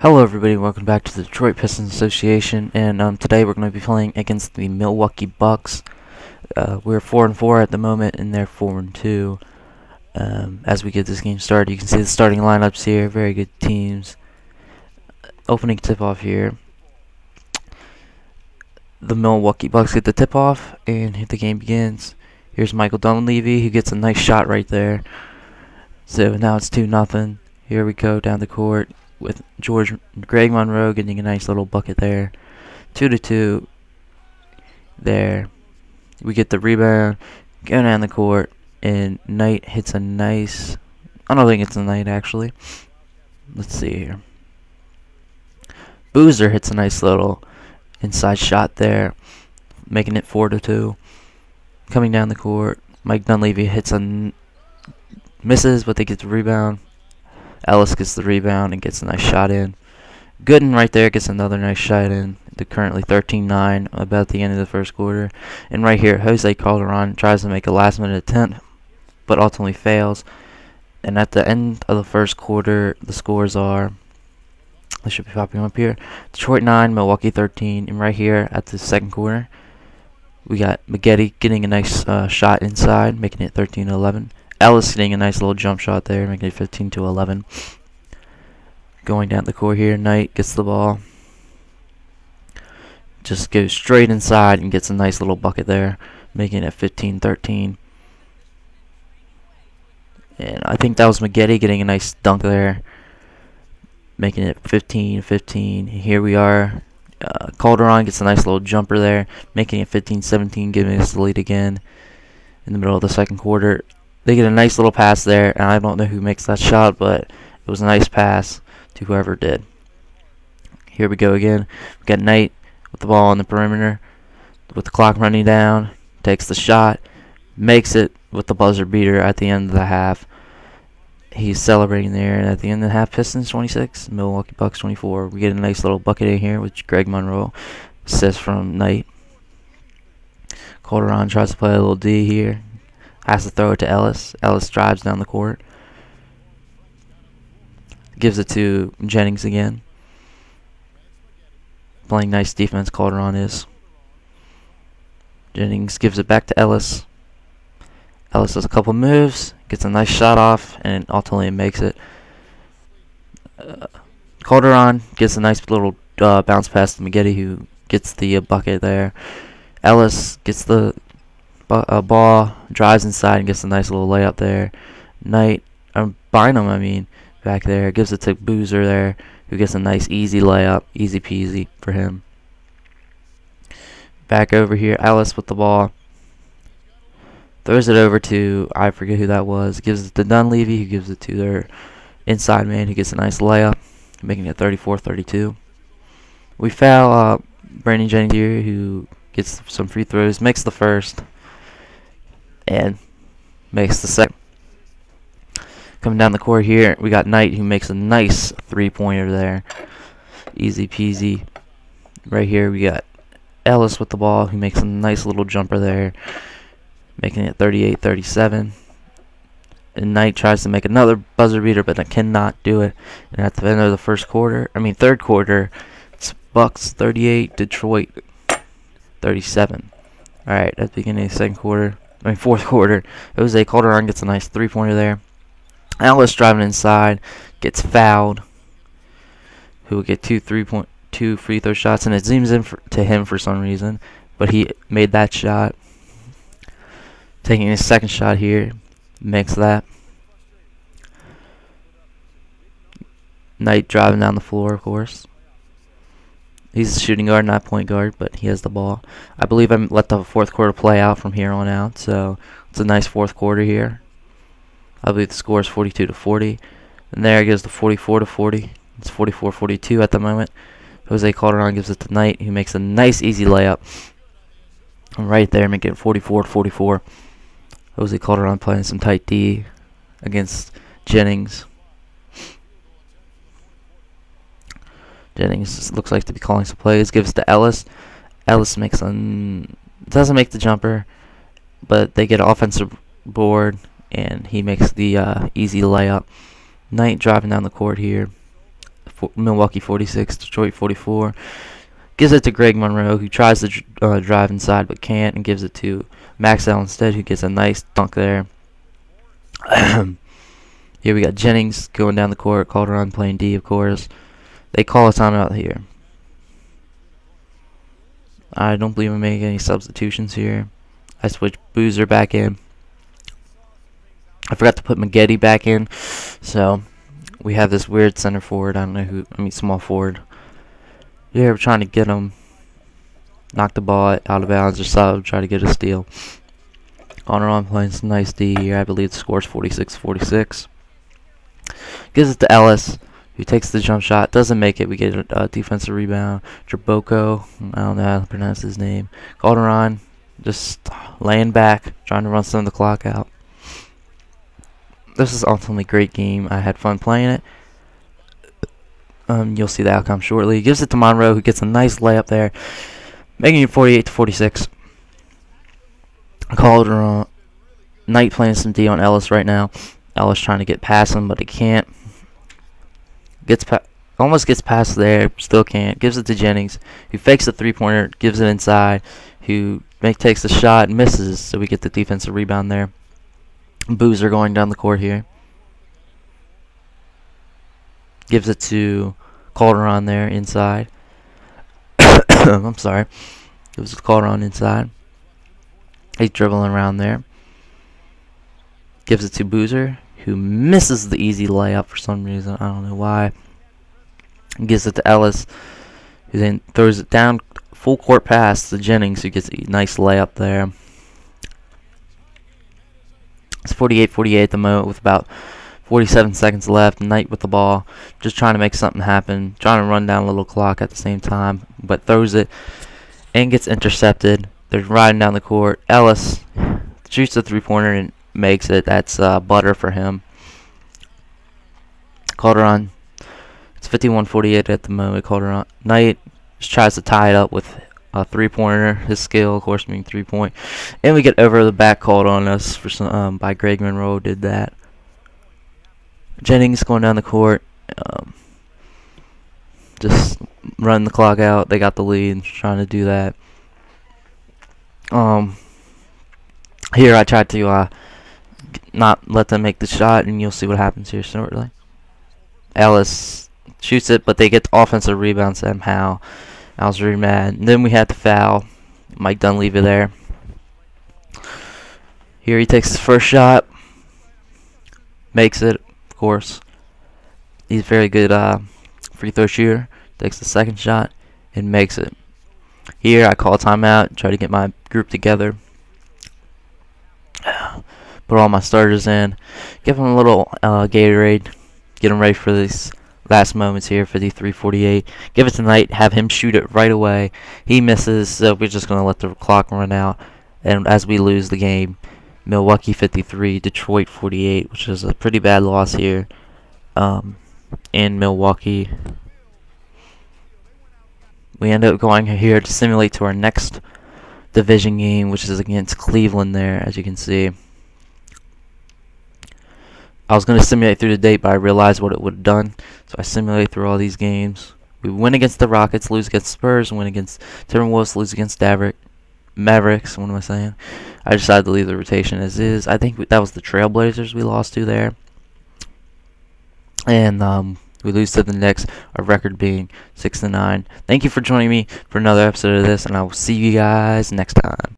Hello everybody, welcome back to the Detroit Pistons Association, and today we're going to be playing against the Milwaukee Bucks. We're 4-4 at the moment, and they're 4-2. As we get this game started, you can see the starting lineups here, very good teams. Opening tip-off here. The Milwaukee Bucks get the tip-off, and the game begins. Here's Michael Dunleavy, who gets a nice shot right there. So now it's 2-0. Here we go down the court with Greg Monroe getting a nice little bucket there. 2-2 there. We get the rebound, go down the court, and Knight hits a nice... I don't think it's a Knight, actually. Let's see here. Boozer hits a nice little inside shot there, making it 4-2. Coming down the court, Mike Dunleavy hits misses, but they get the rebound. Ellis gets the rebound and gets a nice shot in. Gooden right there gets another nice shot in. They're currently 13-9 about the end of the first quarter. And right here, Jose Calderon tries to make a last-minute attempt, but ultimately fails. And at the end of the first quarter, the scores are... They should be popping up here. Detroit 9, Milwaukee 13. And right here at the second quarter, we got Maggette getting a nice shot inside, making it 13-11. Ellis getting a nice little jump shot there, making it 15-11. Going down the court here, Knight gets the ball. Just goes straight inside and gets a nice little bucket there, making it 15-13. And I think that was Maggette getting a nice dunk there, making it 15-15. Here we are. Calderon gets a nice little jumper there, making it 15-17, giving us the lead again in the middle of the second quarter. They get a nice little pass there, and I don't know who makes that shot, but it was a nice pass to whoever did. Here we go again. We got Knight with the ball on the perimeter, with the clock running down, takes the shot, makes it with the buzzer beater at the end of the half. He's celebrating there, and at the end of the half, Pistons 26, Milwaukee Bucks 24. We get a nice little bucket in here, which Greg Monroe assist from Knight. Calderon tries to play a little D here. Has to throw it to Ellis. Ellis drives down the court. Gives it to Jennings again. Playing nice defense, Calderon is. Jennings gives it back to Ellis. Ellis does a couple moves, gets a nice shot off, and ultimately makes it. Calderon gets a nice little bounce pass to Maggette, who gets the bucket there. Ellis gets the ball, drives inside and gets a nice little layup there. Bynum, back there, gives it to Boozer there, who gets a nice easy layup, easy peasy for him. Back over here, Ellis with the ball, throws it over to, I forget who that was, gives it to Dunleavy, who gives it to their inside man, who gets a nice layup, making it 34-32. We foul Brandon Jennings here, who gets some free throws, makes the first, and makes the second. Coming down the court here, we got Knight, who makes a nice three-pointer there. Easy peasy. Right here, we got Ellis with the ball, who makes a nice little jumper there, making it 38-37. And Knight tries to make another buzzer beater, but I cannot do it. And at the end of the third quarter, it's Bucks 38, Detroit 37. Alright, at the beginning of the fourth quarter, Jose Calderon gets a nice three-pointer there. Ellis driving inside, gets fouled. Who will get two free throw shots, and it zooms in to him for some reason, but he made that shot. Taking his second shot here, makes that. Knight driving down the floor, of course. He's a shooting guard, not point guard, but he has the ball. I believe I let the fourth quarter play out from here on out, so it's a nice fourth quarter here. I believe the score is 42-40. And there it goes to 44-40. It's 44-42 at the moment. Jose Calderon gives it to Knight, who makes a nice easy layup. And right there, making it 44-44. Jose Calderon playing some tight D against Jennings. Jennings looks like to be calling some plays. Gives to Ellis. Ellis doesn't make the jumper, but they get an offensive board, and he makes the easy layup. Knight driving down the court here. Milwaukee 46, Detroit 44. Gives it to Greg Monroe, who tries to drive inside but can't, and gives it to Maxwell instead, who gets a nice dunk there. Here we got Jennings going down the court, Calderon playing D, of course. They call a timeout here. I don't believe I'm making any substitutions here. I switch Boozer back in. I forgot to put Maggette back in, so we have this weird center forward. I don't know who. I mean, small forward. Yeah, we're trying to get him. Knock the ball out of bounds or sub. Try to get a steal. On playing some nice D here. I believe the score's 46-46. Gives it to Ellis, who takes the jump shot. Doesn't make it. We get a defensive rebound. Draboko. I don't know how to pronounce his name. Calderon just laying back, trying to run some of the clock out. This is ultimately a great game. I had fun playing it. You'll see the outcome shortly. He gives it to Monroe, who gets a nice layup there, making it 48-46. Calderon, Knight playing some D on Ellis right now. Ellis trying to get past him, but he can't. Almost gets past there, still can't. Gives it to Jennings, who fakes the three-pointer, gives it inside, who takes the shot and misses, so we get the defensive rebound there. Boozer going down the court here. Gives it to Calderon there inside. I'm sorry. Gives it to Calderon inside. He's dribbling around there. Gives it to Boozer, who misses the easy layup for some reason. I don't know why. Gives it to Ellis, who then throws it down full court pass to Jennings, who gets a nice layup there. It's 48-48 at the moment with about 47 seconds left. Knight with the ball, just trying to make something happen, trying to run down a little clock at the same time, but throws it and gets intercepted. They're riding down the court. Ellis shoots the three-pointer and makes it. That's butter for him. Calderon, it's 51-48 at the moment. Calderon, Knight just tries to tie it up with a three-pointer. His skill, of course, being three-point. And we get over the back called on us for some by Greg Monroe. Did that. Jennings going down the court, just running the clock out. They got the lead, trying to do that. Here I tried to not let them make the shot, and you'll see what happens here shortly. Ellis shoots it, but they get the offensive rebound somehow. I was really mad. And then we had the foul. Mike Dunleavy there. Here he takes his first shot. Makes it, of course. He's a very good free throw shooter. Takes the second shot and makes it. Here I call a timeout. Try to get my group together. Put all my starters in. Give them a little Gatorade. Get them ready for these last moments here for the 3:48. Give it to Knight. Have him shoot it right away. He misses, so we're just going to let the clock run out. And as we lose the game, Milwaukee 53, Detroit 48, which is a pretty bad loss here in Milwaukee. We end up going here to simulate to our next division game, which is against Cleveland there, as you can see. I was going to simulate through the date, but I realized what it would have done, so I simulate through all these games. We win against the Rockets, lose against Spurs, win against Timberwolves, lose against Mavericks. What am I saying? I decided to leave the rotation as is. I think that was the Trailblazers we lost to there. And we lose to the Knicks, our record being 6-9. Thank you for joining me for another episode of this, and I will see you guys next time.